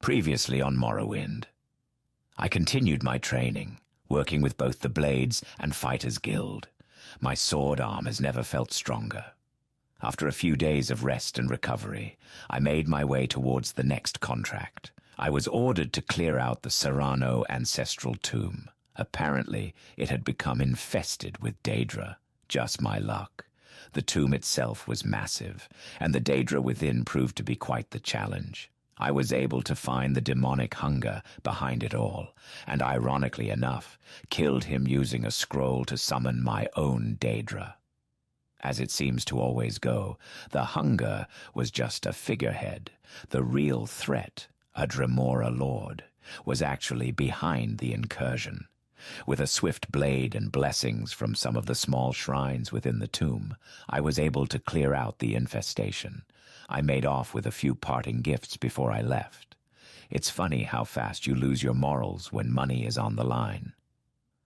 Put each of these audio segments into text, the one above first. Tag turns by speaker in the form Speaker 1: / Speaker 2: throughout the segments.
Speaker 1: Previously on Morrowind. I continued my training, working with both the Blades and Fighters Guild. My sword arm has never felt stronger. After a few days of rest and recovery, I made my way towards the next contract. I was ordered to clear out the Serrano ancestral tomb. Apparently, it had become infested with Daedra. Just my luck. The tomb itself was massive, and the Daedra within proved to be quite the challenge. I was able to find the demonic hunger behind it all, and ironically enough, killed him using a scroll to summon my own Daedra. As it seems to always go, the hunger was just a figurehead. The real threat, a Dremora lord, was actually behind the incursion. With a swift blade and blessings from some of the small shrines within the tomb, I was able to clear out the infestation. I made off with a few parting gifts before I left. It's funny how fast you lose your morals when money is on the line.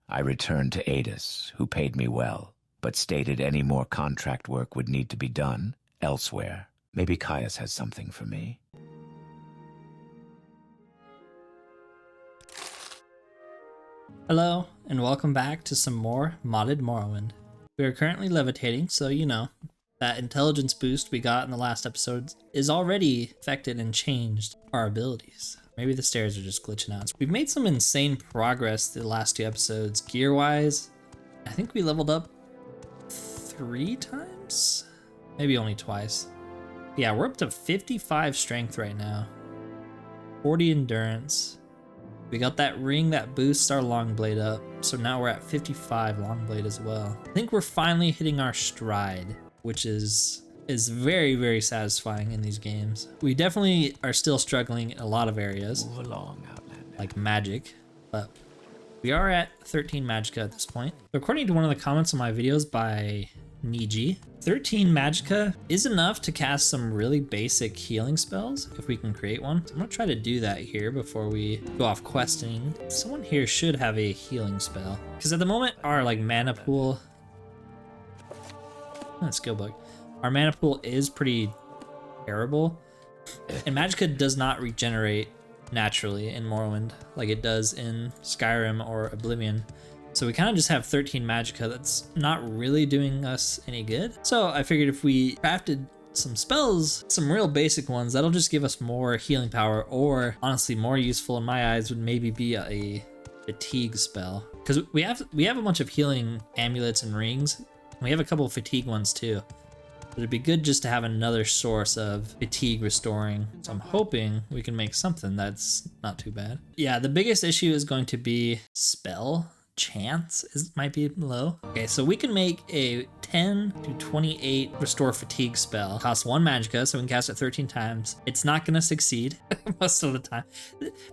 Speaker 1: I returned to Adis, who paid me well, but stated any more contract work would need to be done elsewhere. Maybe Caius has something for me.
Speaker 2: Hello, and welcome back to some more modded Morrowind. We are currently levitating, so that intelligence boost we got in the last episode is already affected and changed our abilities. Maybe the stairs are just glitching out. We've made some insane progress the last 2 episodes. Gear-wise, I think we leveled up 3 times? Maybe only twice. Yeah, we're up to 55 strength right now. 40 endurance. We got that ring that boosts our long blade up, so now we're at 55 long blade as well. I think we're finally hitting our stride, which is very, very satisfying in these games. We definitely are still struggling in a lot of areas.
Speaker 1: Move along, Outlander.
Speaker 2: Like magic, but we are at 13 magicka at this point. According to one of the comments on my videos by Niji, 13 magicka is enough to cast some really basic healing spells if we can create one. So I'm gonna try to do that here before we go off questing. Someone here should have a healing spell, because at the moment our mana pool, skill book, our mana pool is pretty terrible, and magicka does not regenerate naturally in Morrowind like it does in Skyrim or Oblivion. So we kind of just have 13 magicka that's not really doing us any good. So I figured if we crafted some spells, some real basic ones, that'll just give us more healing power, or honestly more useful in my eyes would maybe be a fatigue spell. Because we have a bunch of healing amulets and rings. We have a couple of fatigue ones too. But it'd be good just to have another source of fatigue restoring. So I'm hoping we can make something that's not too bad. Yeah, the biggest issue is going to be spell chance might be low. Okay, so we can make a 10 to 28 restore fatigue spell. It costs 1 magicka, so we can cast it 13 times. It's not gonna succeed most of the time.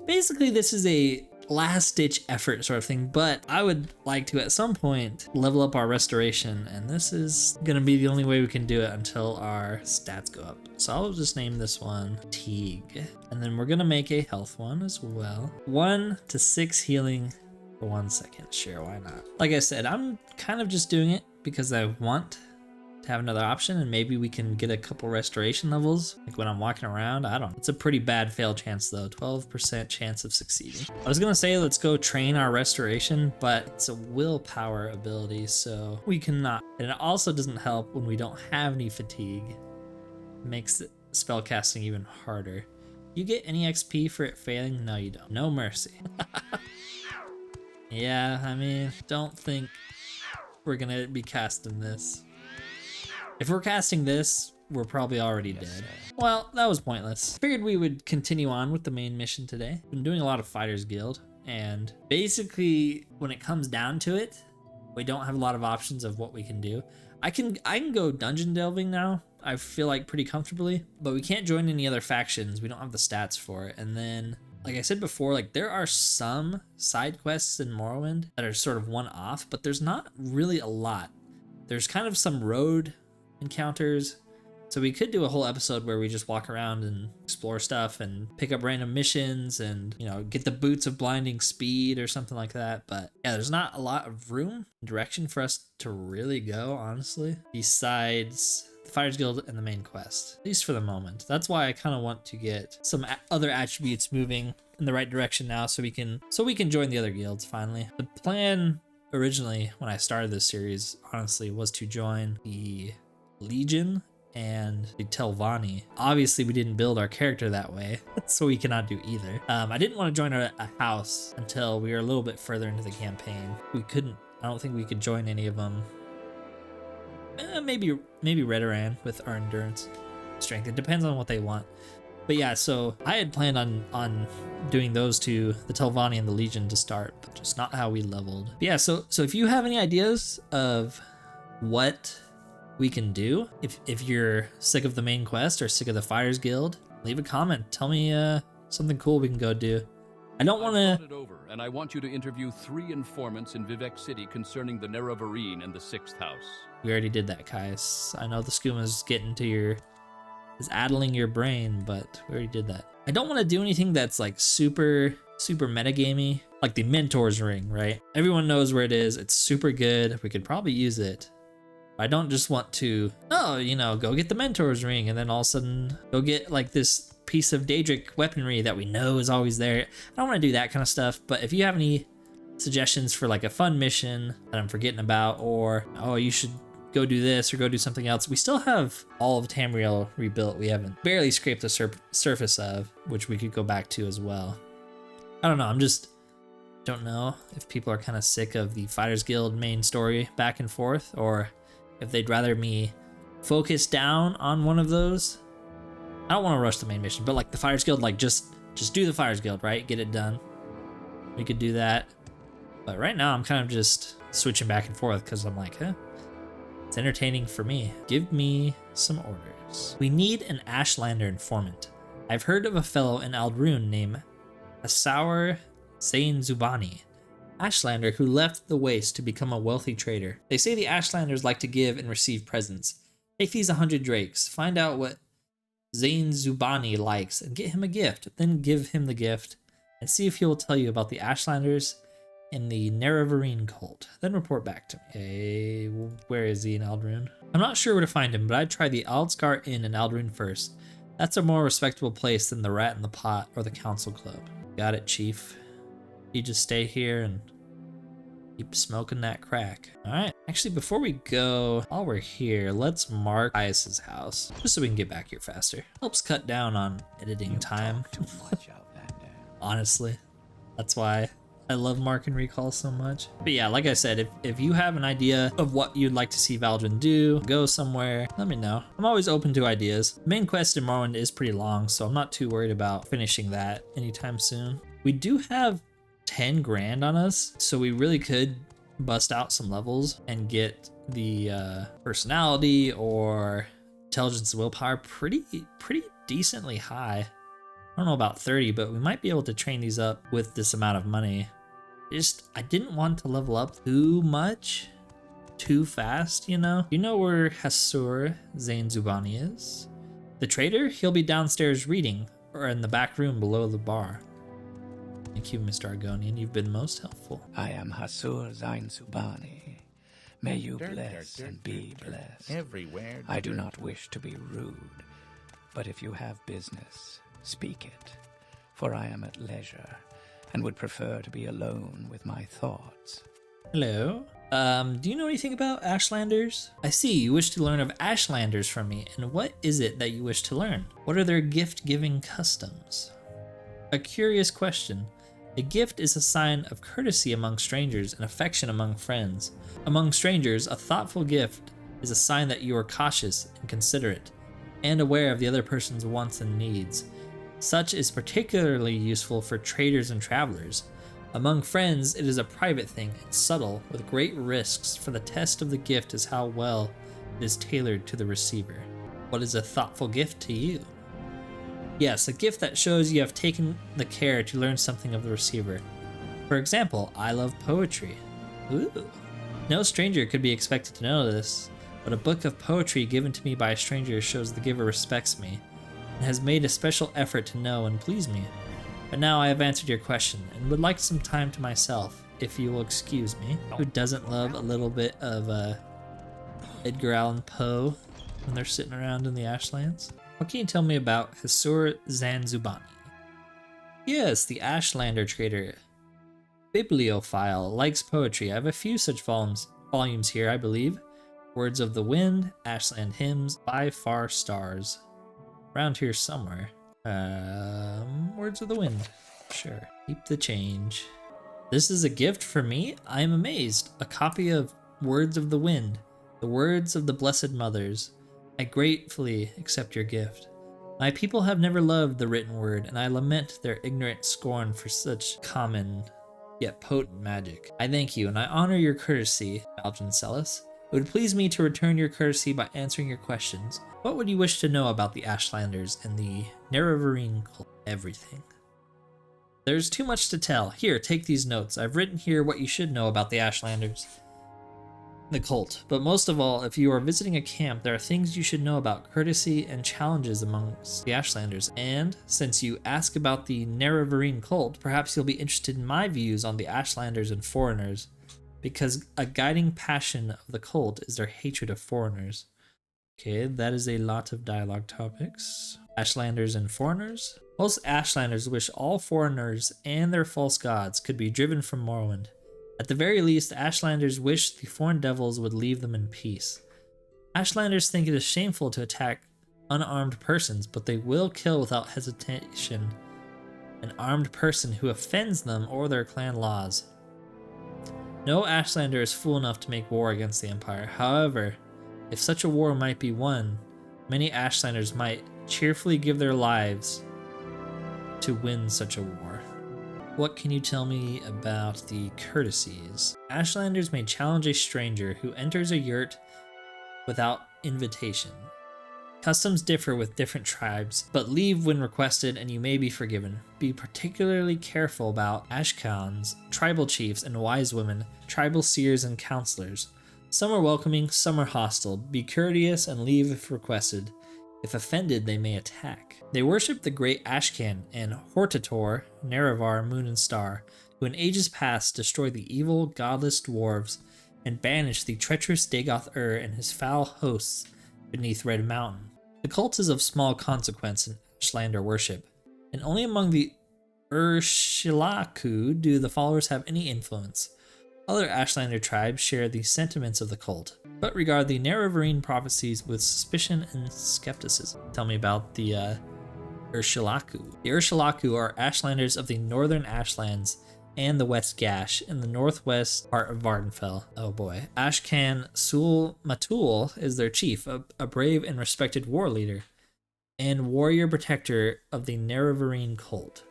Speaker 2: Basically, this is a last-ditch effort sort of thing, but I would like to at some point level up our restoration, and this is gonna be the only way we can do it until our stats go up. So I'll just name this one Fatigue, and then we're gonna make a health one as well. 1 to 6 healing for 1 second. Sure, why not? Like I said, I'm kind of just doing it because I want to have another option, and maybe we can get a couple restoration levels like when I'm walking around. I don't know. It's a pretty bad fail chance though, 12% chance of succeeding. I was gonna say let's go train our restoration, but it's a willpower ability, so we cannot. And it also doesn't help when we don't have any fatigue. It makes the spell casting even harder. You get any XP for it failing? No, you don't. No mercy. Yeah, I mean, don't think we're gonna be casting this. If we're casting this, we're probably already dead. Well, that was pointless. Figured we would continue on with the main mission today. Been doing a lot of Fighters Guild, and basically, when it comes down to it, we don't have a lot of options of what we can do. I can go dungeon delving now, I feel like pretty comfortably, but we can't join any other factions. We don't have the stats for it. And then, like I said before, like there are some side quests in Morrowind that are sort of one-off, but there's not really a lot. There's kind of some road encounters, so we could do a whole episode where we just walk around and explore stuff and pick up random missions and, get the boots of blinding speed or something like that. But yeah, there's not a lot of room and direction for us to really go, honestly, besides the Fighters Guild and the main quest, at least for the moment. That's why I kind of want to get some other attributes moving in the right direction now, so we can join the other guilds finally. The plan originally when I started this series, honestly, was to join the Legion and the Telvanni. Obviously, we didn't build our character that way, so we cannot do either. I didn't want to join a house until we were a little bit further into the campaign. I don't think we could join any of them. Maybe Redoran with our endurance strength. It depends on what they want. But yeah, so I had planned on doing those two, the Telvanni and the Legion, to start, but just not how we leveled. But yeah, so if you have any ideas of what we can do, if you're sick of the main quest or sick of the Fighters Guild, leave a comment. Tell me something cool we can go do. I don't want to.
Speaker 3: Over, and I want you to interview 3 informants in Vivec City concerning the Nerevarine and the 6th house.
Speaker 2: We already did that, Caius. I know the skoom's getting to is addling your brain, but we already did that. I don't want to do anything that's like super metagamey, like the Mentor's Ring, right? Everyone knows where it is. It's super good. We could probably use it. I don't just want to, go get the Mentor's Ring and then all of a sudden go get like this piece of Daedric weaponry that we know is always there. I don't want to do that kind of stuff, but if you have any suggestions for like a fun mission that I'm forgetting about, or, oh, you should go do this or go do something else. We still have all of Tamriel Rebuilt. We haven't barely scraped the surface of, which we could go back to as well. I don't know. Don't know if people are kind of sick of the Fighters Guild main story back and forth, or if they'd rather me focus down on one of those. I don't want to rush the main mission, but like the Fighters Guild, like just do the Fighters Guild, right? Get it done. We could do that. But right now I'm kind of just switching back and forth because I'm like, it's entertaining for me. Give me some orders. We need an Ashlander informant. I've heard of a fellow in Aldrune named Hassour Zainsubani, Ashlander who left the Waste to become a wealthy trader. They say the Ashlanders like to give and receive presents. Take these 100 drakes, find out what Zainsubani likes, and get him a gift. Then give him the gift, and see if he will tell you about the Ashlanders in the Nerevarine cult. Then report back to me. Okay, where is he in Aldrune? I'm not sure where to find him, but I'd try the Aldscar Inn in Aldrune first. That's a more respectable place than the Rat in the Pot or the Council Club. Got it, Chief. You just stay here and keep smoking that crack. All right. Actually, before we go, while we're here, let's mark Caius's house, just so we can get back here faster. Helps cut down on editing time. Honestly, that's why I love Mark and Recall so much. But yeah, like I said, if you have an idea of what you'd like to see Valdryn do, go somewhere, let me know. I'm always open to ideas. The main quest in Morrowind is pretty long, so I'm not too worried about finishing that anytime soon. We do have 10 grand on us, so we really could bust out some levels and get the personality or intelligence and willpower pretty decently high. I don't know about 30, but we might be able to train these up with this amount of money. I didn't want to level up too much, too fast, you know? You know where Hassour Zainsubani is? The trader? He'll be downstairs reading, or in the back room below the bar. Thank you, Mr. Argonian. You've been most helpful.
Speaker 1: I am Hassour Zainsubani. May you bless and be blessed.
Speaker 4: Everywhere.
Speaker 1: I do not wish to be rude, but if you have business, speak it, for I am at leisure and would prefer to be alone with my thoughts.
Speaker 2: Hello. Do you know anything about Ashlanders? I see you wish to learn of Ashlanders from me, and what is it that you wish to learn? What are their gift-giving customs? A curious question. A gift is a sign of courtesy among strangers and affection among friends. Among strangers, a thoughtful gift is a sign that you are cautious and considerate, and aware of the other person's wants and needs. Such is particularly useful for traders and travelers. Among friends, it is a private thing and subtle, with great risks, for the test of the gift is how well it is tailored to the receiver. What is a thoughtful gift to you? Yes, a gift that shows you have taken the care to learn something of the receiver. For example, I love poetry. Ooh. No stranger could be expected to know this, but a book of poetry given to me by a stranger shows the giver respects me and has made a special effort to know and please me. But now I have answered your question and would like some time to myself, if you will excuse me. Who doesn't love a little bit of Edgar Allan Poe? when they're sitting around in the Ashlands. What can you tell me about Hassour Zainsubani? Yes, the Ashlander trader. Bibliophile, likes poetry. I have a few such volumes here, I believe. Words of the Wind, Ashland Hymns, By Far Stars. Around here somewhere. Words of the Wind. Sure. Keep the change. This is a gift for me? I am amazed. A copy of Words of the Wind, the words of the Blessed Mothers. I gratefully accept your gift. My people have never loved the written word, and I lament their ignorant scorn for such common yet potent magic. I thank you, and I honor your courtesy, Valdryn Selis. It would please me to return your courtesy by answering your questions. What would you wish to know about the Ashlanders and the Nerevarine cult? Everything. There's too much to tell. Here, take these notes. I've written here what you should know about the Ashlanders, the cult. But most of all, if you are visiting a camp, there are things you should know about courtesy and challenges amongst the Ashlanders. And since you ask about the Nerevarine cult, perhaps you'll be interested in my views on the Ashlanders and foreigners, because a guiding passion of the cult is their hatred of foreigners. Okay, that is a lot of dialogue topics. Ashlanders and foreigners. Most Ashlanders wish all foreigners and their false gods could be driven from Morrowind. At the very least, Ashlanders wish the foreign devils would leave them in peace. Ashlanders think it is shameful to attack unarmed persons, but they will kill without hesitation an armed person who offends them or their clan laws. No Ashlander is fool enough to make war against the Empire. However, if such a war might be won, many Ashlanders might cheerfully give their lives to win such a war. What can you tell me about the courtesies? Ashlanders may challenge a stranger who enters a yurt without invitation. Customs differ with different tribes, but leave when requested and you may be forgiven. Be particularly careful about Ashkans, tribal chiefs and wise women, tribal seers and counselors. Some are welcoming, some are hostile. Be courteous and leave if requested. If offended, they may attack. They worship the great Ashcan and Hortator, Nerevar, Moon and Star, who in ages past destroyed the evil, godless dwarves and banished the treacherous Dagoth and his foul hosts beneath Red Mountain. The cult is of small consequence in Ashlander worship, and only among the Urshilaku do the followers have any influence. Other Ashlander tribes share the sentiments of the cult, but regard the Nerevarine prophecies with suspicion and skepticism. Tell me about the Urshilaku. The Urshilaku are Ashlanders of the northern Ashlands and the West Gash in the northwest part of Vvardenfell. Oh boy. Ashcan Sul-Matuul is their chief, a brave and respected war leader and warrior protector of the Nerevarine cult.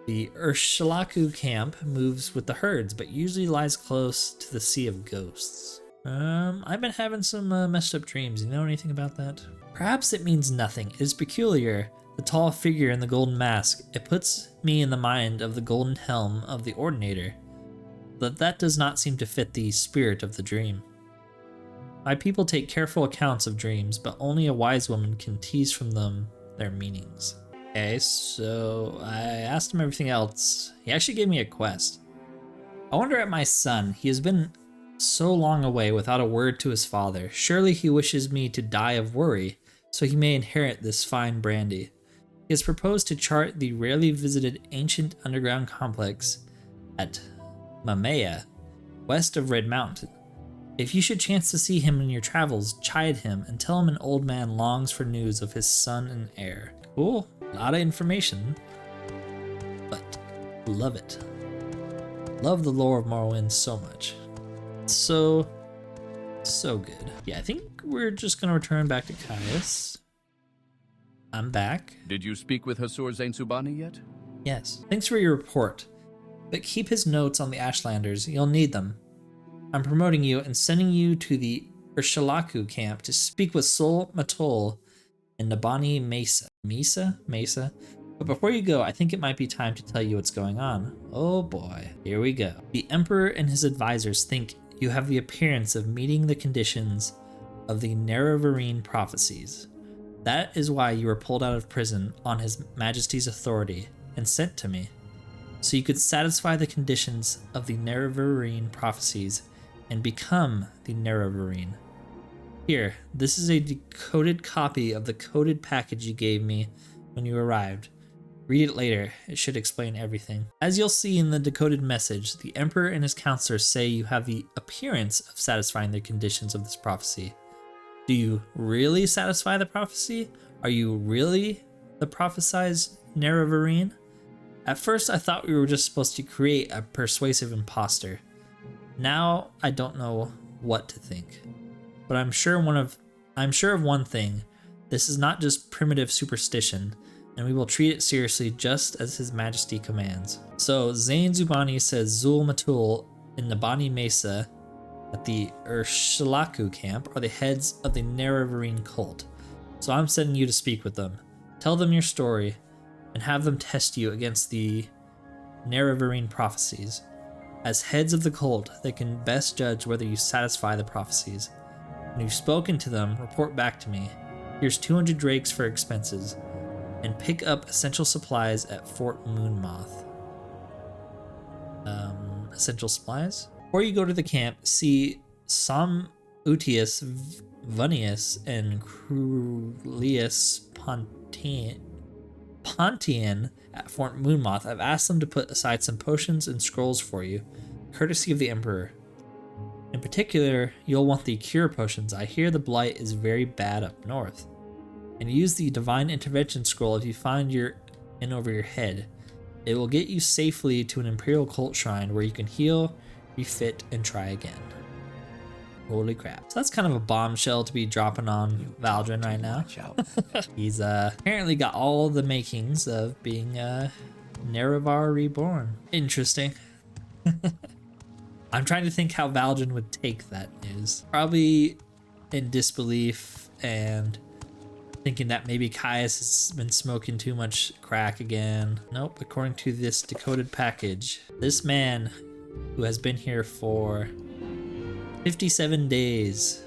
Speaker 2: The Urshilaku Camp moves with the herds, but usually lies close to the Sea of Ghosts. I've been having some messed up dreams. You know anything about that? Perhaps it means nothing. It is peculiar. The tall figure in the golden mask. It puts me in the mind of the golden helm of the Ordinator. But that does not seem to fit the spirit of the dream. My people take careful accounts of dreams, but only a wise woman can tease from them their meanings. Okay, so I asked him everything else. He actually gave me a quest. I wonder at my son. He has been so long away without a word to his father. Surely he wishes me to die of worry, so he may inherit this fine brandy. He has proposed to chart the rarely visited ancient underground complex at Mamea, west of Red Mountain. If you should chance to see him in your travels, chide him and tell him an old man longs for news of his son and heir. Cool. A lot of information, but love it. Love the lore of Morrowind so much. So good. Yeah, I think we're just gonna return back to Caius. I'm back.
Speaker 3: Did you speak with Hassour Zainsubani yet?
Speaker 2: Yes. Thanks for your report, but keep his notes on the Ashlanders. You'll need them. I'm promoting you and sending you to the Urshilaku Camp to speak with Sul-Matuul and Nabani Mesa. But before you go, I think it might be time to tell you what's going on. Oh boy, here we go. The Emperor and his advisors think you have the appearance of meeting the conditions of the Nerevarine prophecies. That is why you were pulled out of prison on His Majesty's authority and sent to me, so you could satisfy the conditions of the Nerevarine prophecies and become the Nerevarine. Here, this is a decoded copy of the coded package you gave me when you arrived. Read it later, it should explain everything. As you'll see in the decoded message, the Emperor and his counselors say you have the appearance of satisfying the conditions of this prophecy. Do you really satisfy the prophecy? Are you really the prophesized Nerevarine? At first I thought we were just supposed to create a persuasive imposter. Now I don't know what to think. But I'm sure of one thing. This is not just primitive superstition, and we will treat it seriously just as His Majesty commands. So Zainsubani says Sul-Matuul in the Bani Mesa at the Urshilaku Camp are the heads of the Nerevarine cult. So I'm sending you to speak with them. Tell them your story and have them test you against the Nerevarine prophecies. As heads of the cult, they can best judge whether you satisfy the prophecies. When you've spoken to them, report back to me. Here's 200 drakes for expenses, and pick up essential supplies at Fort Moonmoth. Essential supplies? Before you go to the camp, see Utius Vunius and Crulius Pontian at Fort Moonmoth. I've asked them to put aside some potions and scrolls for you, courtesy of the Emperor. In particular, you'll want the cure potions. I hear the blight is very bad up north. And use the divine intervention scroll if you find you're in over your head. It will get you safely to an imperial cult shrine where you can heal, refit, and try again. Holy crap. So that's kind of a bombshell to be dropping on Valdryn right now. He's apparently got all the makings of being Nerevar reborn. Interesting. I'm trying to think how Valdryn would take that news. Probably in disbelief and thinking that maybe Caius has been smoking too much crack again. Nope, according to this decoded package, this man who has been here for 57 days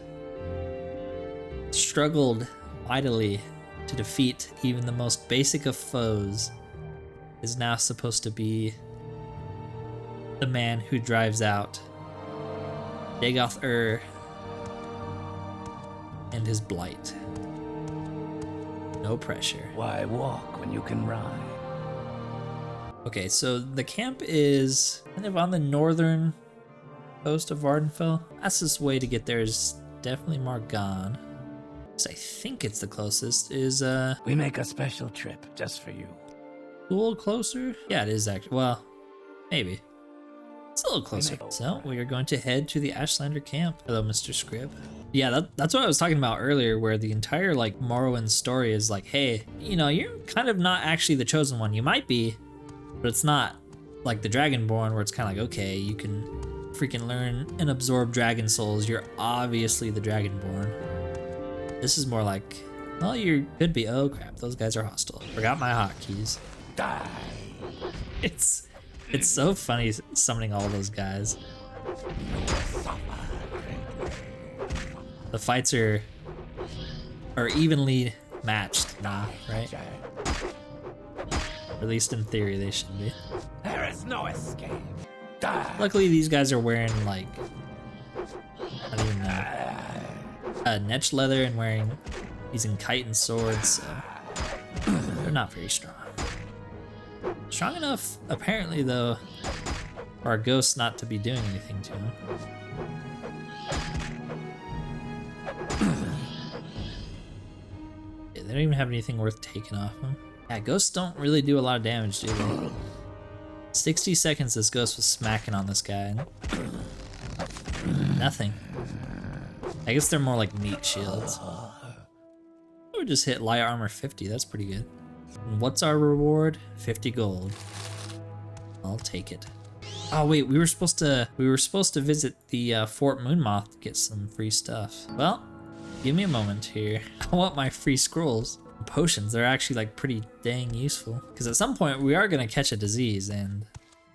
Speaker 2: struggled mightily to defeat even the most basic of foes is now supposed to be the man who drives out Dagoth and his blight. No pressure.
Speaker 1: Why walk when you can ride?
Speaker 2: Okay, so the camp is kind of on the northern coast of Vvardenfell. Fastest way to get there is definitely Margan. So I think it's the closest. Is
Speaker 1: We make a special trip just for you.
Speaker 2: a little closer? Yeah, it is actually. Well, maybe. It's a little closer. So we are going to head to the Ashlander camp. Hello, Mr. Scrib. Yeah, that's what I was talking about earlier, where the entire like Morrowind story is like, hey, you know, you're kind of not actually the chosen one. You might be, but it's not like the Dragonborn, where it's kind of like, okay, you can freaking learn and absorb dragon souls. You're obviously the Dragonborn. This is more like, well, you could be. Oh crap, those guys are hostile. Forgot my hotkeys.
Speaker 1: Die.
Speaker 2: It's so funny summoning all those guys. The fights are evenly matched now, right? At least in theory they should be.
Speaker 1: There is no escape. Die.
Speaker 2: Luckily these guys are wearing like, I don't even know, netch leather and using chitin swords, so they're not very strong. Strong enough, apparently, though, for our ghosts not to be doing anything to him. Yeah, they don't even have anything worth taking off him. Yeah, ghosts don't really do a lot of damage, do they? 60 seconds this ghost was smacking on this guy. Nothing. I guess they're more like meat shields. We just hit light armor 50, that's pretty good. And what's our reward? 50 gold. I'll take it. Oh wait, we were supposed to visit the Fort Moonmoth to get some free stuff. Well, give me a moment here. I want my free scrolls. Potions, they're actually like pretty dang useful. Because at some point we are gonna catch a disease and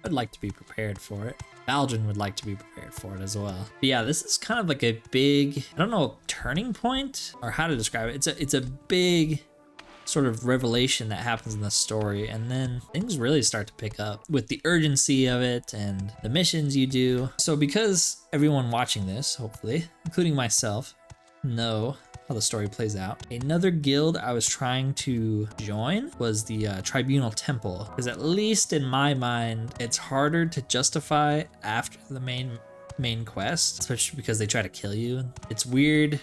Speaker 2: I'd like to be prepared for it. Valdryn would like to be prepared for it as well. But yeah, this is kind of like a big, I don't know, turning point or how to describe it. It's a big sort of revelation that happens in the story, and then things really start to pick up with the urgency of it and the missions you do. So because everyone watching this, hopefully, including myself, know how the story plays out. Another guild I was trying to join was the Tribunal Temple, because at least in my mind, it's harder to justify after the main quest, especially because they try to kill you. It's weird.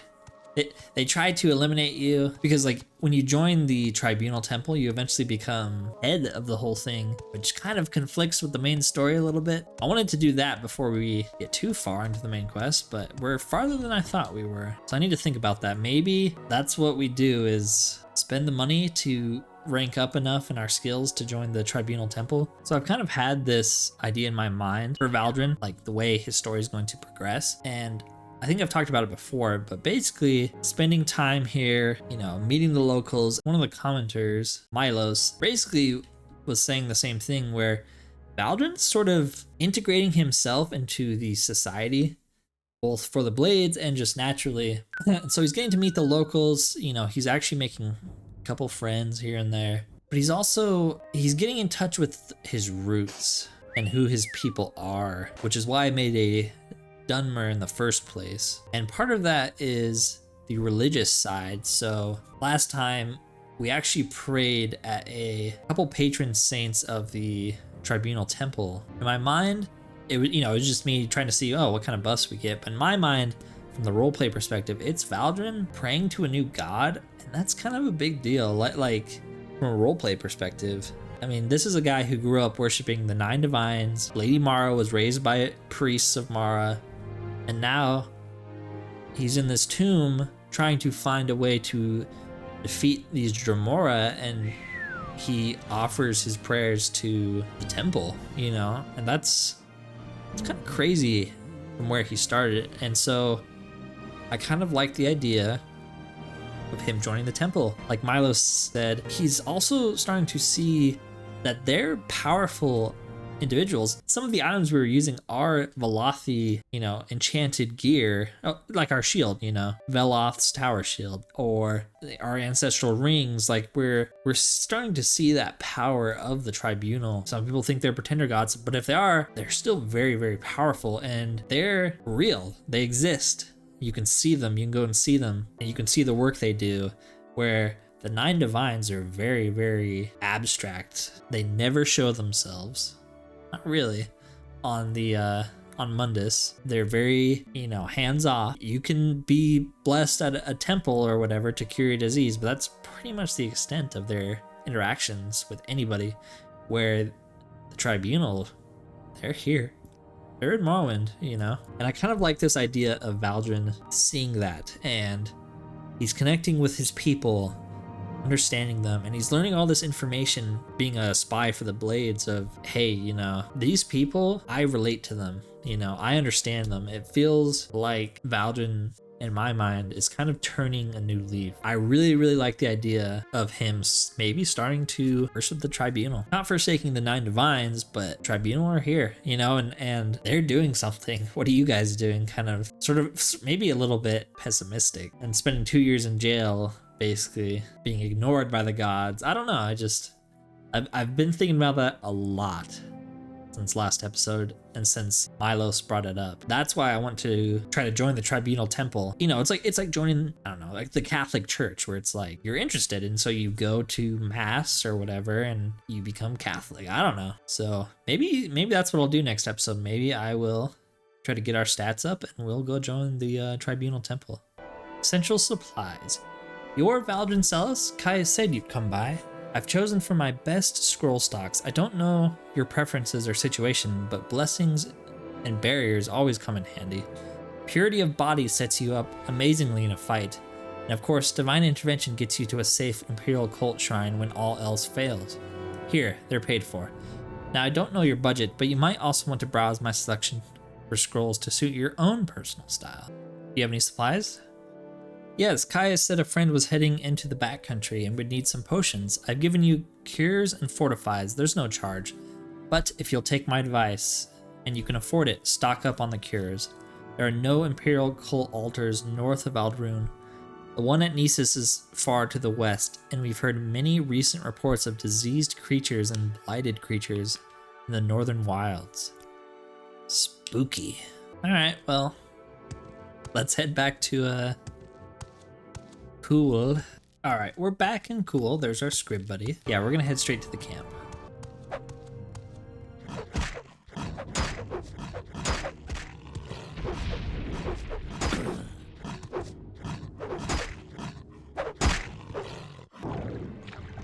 Speaker 2: They try to eliminate you because, like, when you join the Tribunal Temple, you eventually become head of the whole thing, which kind of conflicts with the main story a little bit. I wanted to do that before we get too far into the main quest, but we're farther than I thought we were. So I need to think about that. Maybe that's what we do, is spend the money to rank up enough in our skills to join the Tribunal Temple. So I've kind of had this idea in my mind for Valdryn, like the way his story is going to progress, and I think I've talked about it before, but basically spending time here, you know, meeting the locals. One of the commenters, Milos, basically was saying the same thing, where Valdryn's sort of integrating himself into the society, both for the Blades and just naturally. So he's getting to meet the locals, you know, he's actually making a couple friends here and there, but he's getting in touch with his roots and who his people are, which is why I made a Dunmer in the first place. And part of that is the religious side. So last time we actually prayed at a couple patron saints of the Tribunal Temple. In my mind, it was just me trying to see, what kind of buffs we get. But in my mind, from the roleplay perspective, it's Valdryn praying to a new god, and that's kind of a big deal. Like from a roleplay perspective, I mean, this is a guy who grew up worshiping the 9 divines. Lady Mara was raised by priests of Mara, and now he's in this tomb trying to find a way to defeat these Dremora, and he offers his prayers to the temple, you know, and it's kind of crazy from where he started. And so I kind of like the idea of him joining the temple. Like Milos said, he's also starting to see that they're powerful individuals. Some of the items we were using are Velothi, you know, enchanted gear, like our shield, you know, Veloth's tower shield, or our ancestral rings. Like we're starting to see that power of the Tribunal. Some people think they're pretender gods, but if they are, they're still very, very powerful, and they're real. They exist. You can see them, you can go and see them, and you can see the work they do, where the 9 divines are very, very abstract. They never show themselves. Not really. On the on Mundus, they're very, you know, hands off. You can be blessed at a temple or whatever to cure a disease, but that's pretty much the extent of their interactions with anybody. Where the Tribunal, they're here. They're in Morrowind, you know? And I kind of like this idea of Valdryn seeing that, and he's connecting with his people, understanding them, and he's learning all this information, being a spy for the Blades, of, hey, you know, these people, I relate to them, you know, I understand them. It feels like Valdryn, in my mind, is kind of turning a new leaf. I really, really like the idea of him maybe starting to worship the Tribunal. Not forsaking the 9 divines, but Tribunal are here, you know, and they're doing something. What are you guys doing? Kind of, sort of, maybe a little bit pessimistic, and spending 2 years in jail, basically being ignored by the gods. I don't know, I've been thinking about that a lot since last episode, and since Milos brought it up. That's why I want to try to join the Tribunal Temple. You know, it's like joining, I don't know, like the Catholic Church, where it's like you're interested, and so you go to mass or whatever and you become Catholic. I don't know. So maybe that's what I'll do next episode. Maybe I will try to get our stats up and we'll go join the Tribunal Temple. Essential supplies. You're Valdryn Selis? Caius said you'd come by. I've chosen from my best scroll stocks. I don't know your preferences or situation, but blessings and barriers always come in handy. Purity of body sets you up amazingly in a fight. And of course, divine intervention gets you to a safe Imperial cult shrine when all else fails. Here, they're paid for. Now, I don't know your budget, but you might also want to browse my selection for scrolls to suit your own personal style. Do you have any supplies? Yes, Caius said a friend was heading into the backcountry and would need some potions. I've given you cures and fortifies. There's no charge. But if you'll take my advice, and you can afford it, stock up on the cures. There are no Imperial cult altars north of Aldrune. The one at Nessus is far to the west, and we've heard many recent reports of diseased creatures and blighted creatures in the northern wilds. Spooky. Alright, well, let's head back to Cool. Alright, we're back in cool. There's our scrib buddy. Yeah, we're gonna head straight to the camp.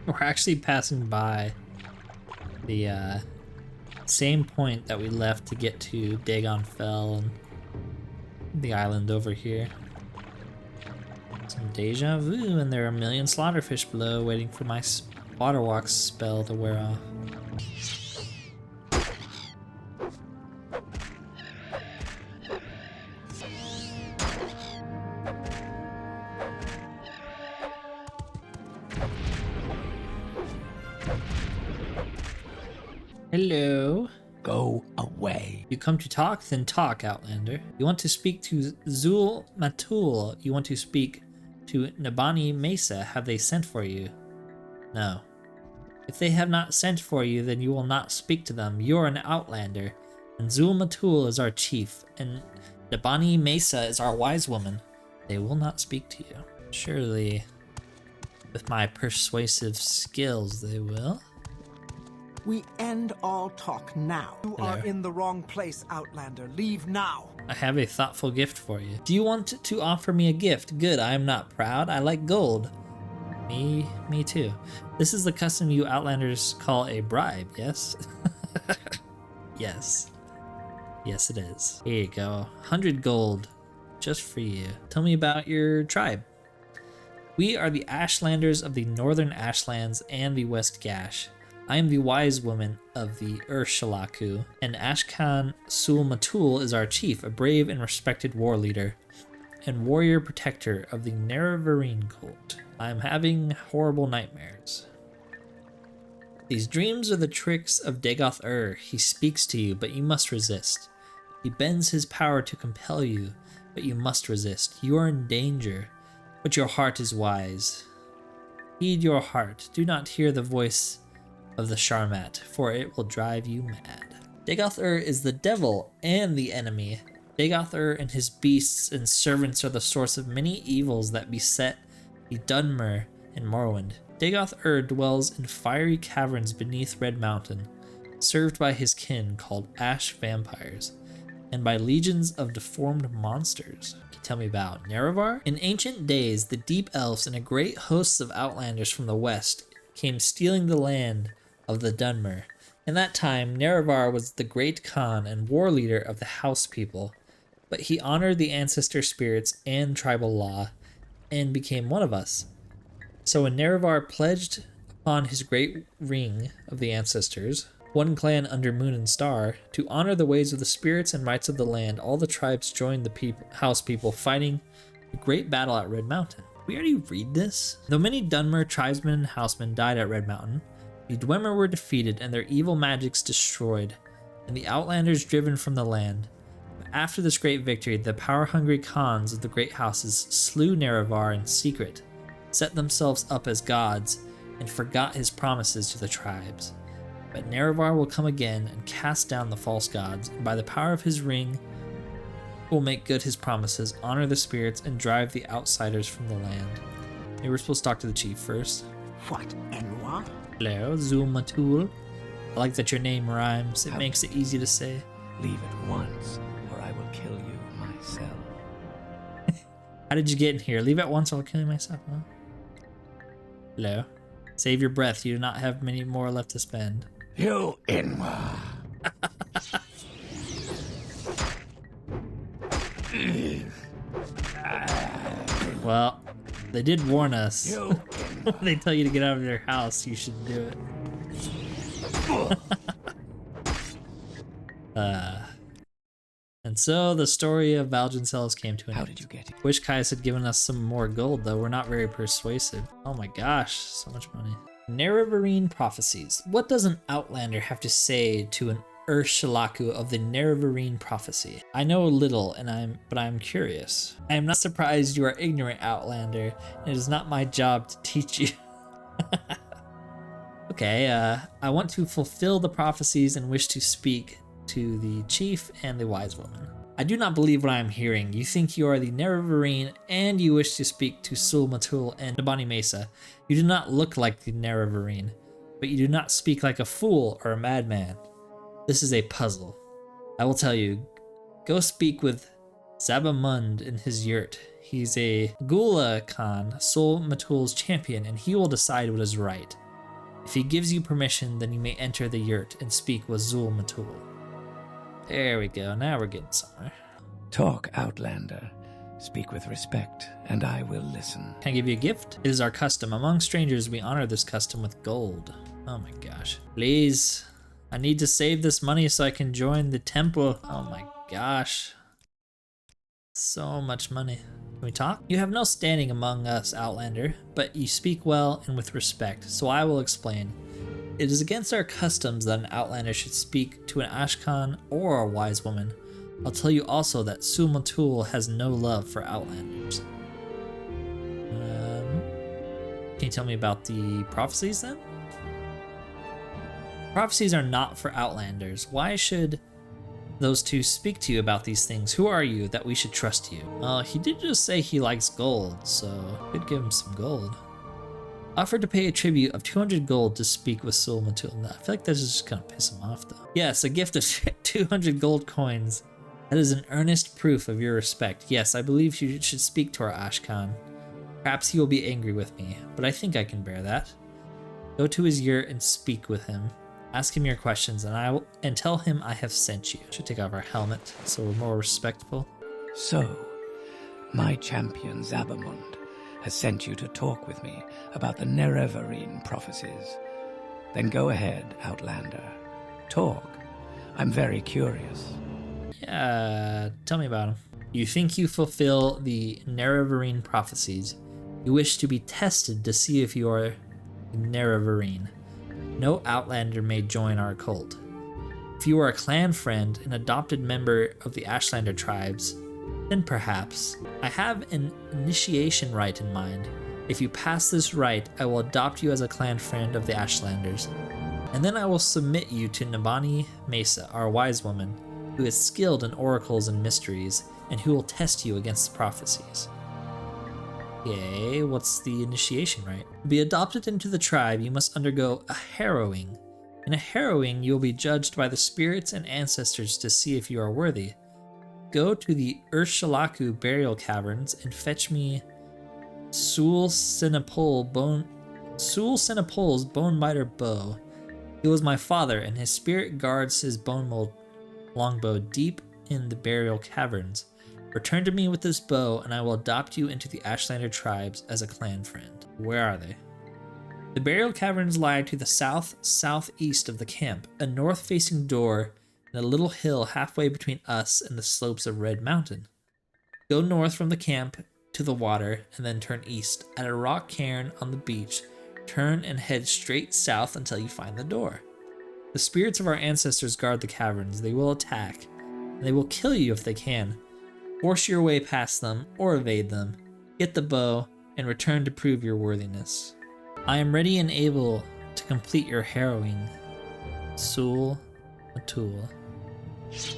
Speaker 2: We're actually passing by the same point that we left to get to Vvardenfell and the island over here. Some deja vu, and there are a million slaughterfish below waiting for my waterwalk spell to wear off. Hello.
Speaker 1: Go away.
Speaker 2: You come to talk? Then talk, Outlander. You want to speak to Sul-Matuul? You want to speak to Nabani Mesa? Have they sent for you? No. If they have not sent for you, then you will not speak to them. You're an Outlander, and Sul-Matuul is our chief, and Nabani Mesa is our wise woman. They will not speak to you. Surely, with my persuasive skills, they will.
Speaker 4: We end all talk now. You are in the wrong place, Outlander. Leave now.
Speaker 2: I have a thoughtful gift for you. Do you want to offer me a gift? Good, I am not proud. I like gold. Me too. This is the custom you Outlanders call a bribe, yes? Yes. Yes, it is. Here you go. 100 gold. Just for you. Tell me about your tribe. We are the Ashlanders of the Northern Ashlands and the West Gash. I am the wise woman of the Urshilaku, and Ashkan Sul-Matuul is our chief, a brave and respected war leader, and warrior protector of the Nerevarine cult. I am having horrible nightmares. These dreams are the tricks of Dagoth. He speaks to you, but you must resist. He bends his power to compel you, but you must resist. You are in danger, but your heart is wise. Heed your heart. Do not hear the voice of the Sharmat, for it will drive you mad. Dagoth is the devil and the enemy. Dagoth and his beasts and servants are the source of many evils that beset the Dunmer and Morrowind. Dagoth dwells in fiery caverns beneath Red Mountain, served by his kin called Ash Vampires, and by legions of deformed monsters. Can you tell me about Nerevar? In ancient days, the deep elves and a great host of outlanders from the west came stealing the land of the Dunmer. In that time, Nerevar was the great Khan and war leader of the House people, but he honored the ancestor spirits and tribal law, and became one of us. So when Nerevar pledged upon his great ring of the ancestors, one clan under Moon and Star, to honor the ways of the spirits and rights of the land, all the tribes joined the House people, fighting a great battle at Red Mountain. We already read this? Though many Dunmer tribesmen and housemen died at Red Mountain, the Dwemer were defeated and their evil magics destroyed, and the Outlanders driven from the land. But after this great victory, the power-hungry Khans of the great houses slew Nerevar in secret, set themselves up as gods, and forgot his promises to the tribes. But Nerevar will come again and cast down the false gods, and by the power of his ring, will make good his promises, honor the spirits, and drive the outsiders from the land. Maybe we're supposed to talk to the chief first.
Speaker 4: What, Enwa?
Speaker 2: Hello, Sul-Matuul. I like that your name rhymes. It makes it easy to say.
Speaker 1: Leave at once, or I will kill you myself.
Speaker 2: How did you get in here? Leave at once or I'll kill you myself, huh? Hello. Save your breath. You do not have many more left to spend.
Speaker 1: You Inwa.
Speaker 2: Well, they did warn us. When they tell you to get out of their house, you should do it. And so the story of Valdryn Selis came to an end.
Speaker 1: How did you get it?
Speaker 2: Wish Caius had given us some more gold, though. We're not very persuasive. Oh my gosh, so much money. Nerevarine prophecies. What does an Outlander have to say to an Urshilaku of the Nerevarine prophecy? I know little, but I'm curious. I am not surprised you are ignorant, Outlander, and it is not my job to teach you. Okay, I want to fulfill the prophecies and wish to speak to the chief and the wise woman. I do not believe what I am hearing. You think you are the Nerevarine and you wish to speak to Sul-Matuul and Nabani Mesa. You do not look like the Nerevarine, but you do not speak like a fool or a madman. This is a puzzle. I will tell you, go speak with Zabamund in his yurt. He's a Gula Khan, Sul-Matuul's champion, and he will decide what is right. If he gives you permission, then you may enter the yurt and speak with Sul-Matuul. There we go, now we're getting somewhere.
Speaker 1: Talk, Outlander. Speak with respect, and I will listen.
Speaker 2: Can I give you a gift? It is our custom. Among strangers, we honor this custom with gold. Oh my gosh. Please, I need to save this money so I can join the temple. Oh my gosh. So much money. Can we talk? You have no standing among us, Outlander, but you speak well and with respect, so I will explain. It is against our customs that an Outlander should speak to an Ashkan or a wise woman. I'll tell you also that Sul-Matuul has no love for Outlanders. Can you tell me about the prophecies then? Prophecies are not for Outlanders. Why should those two speak to you about these things? Who are you that we should trust you? He did just say he likes gold, so could give him some gold. Offered to pay a tribute of 200 gold to speak with Sul-Matuul. I feel like that's just gonna piss him off though. Yes, a gift of 200 gold coins. That is an earnest proof of your respect. Yes, I believe you should speak to our Ashkan. Perhaps he will be angry with me, but I think I can bear that. Go to his yurt and speak with him. Ask him your questions and tell him I have sent you. Should take off our helmet so we're more respectful.
Speaker 1: So, my champion Zabamund has sent you to talk with me about the Nerevarine prophecies. Then go ahead, Outlander. Talk. I'm very curious.
Speaker 2: Yeah, tell me about him. You think you fulfill the Nerevarine prophecies. You wish to be tested to see if you are Nerevarine. No Outlander may join our cult. If you are a clan friend, an adopted member of the Ashlander tribes, then perhaps. I have an initiation rite in mind. If you pass this rite, I will adopt you as a clan friend of the Ashlanders. And then I will submit you to Nabani Mesa, our wise woman, who is skilled in oracles and mysteries, and who will test you against the prophecies. Okay, what's the initiation rite? To be adopted into the tribe, you must undergo a harrowing. In a harrowing, you will be judged by the spirits and ancestors to see if you are worthy. Go to the Urshilaku burial caverns and fetch me Sul-Matuul's bone-biter bow. He was my father, and his spirit guards his bone mold longbow deep in the burial caverns. Return to me with this bow, and I will adopt you into the Ashlander tribes as a clan friend. Where are they? The burial caverns lie to the southeast of the camp, a north-facing door and a little hill halfway between us and the slopes of Red Mountain. Go north from the camp to the water, and then turn east. At a rock cairn on the beach, turn and head straight south until you find the door. The spirits of our ancestors guard the caverns. They will attack, and they will kill you if they can. Force your way past them, or evade them. Get the bow, and return to prove your worthiness. I am ready and able to complete your harrowing, Sul-Matuul. It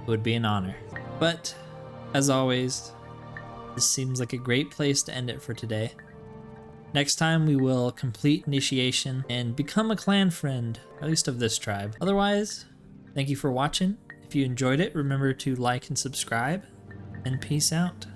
Speaker 2: would be an honor. But, as always, this seems like a great place to end it for today. Next time we will complete initiation and become a clan friend, at least of this tribe. Otherwise, thank you for watching. If you enjoyed it, remember to like and subscribe, and peace out.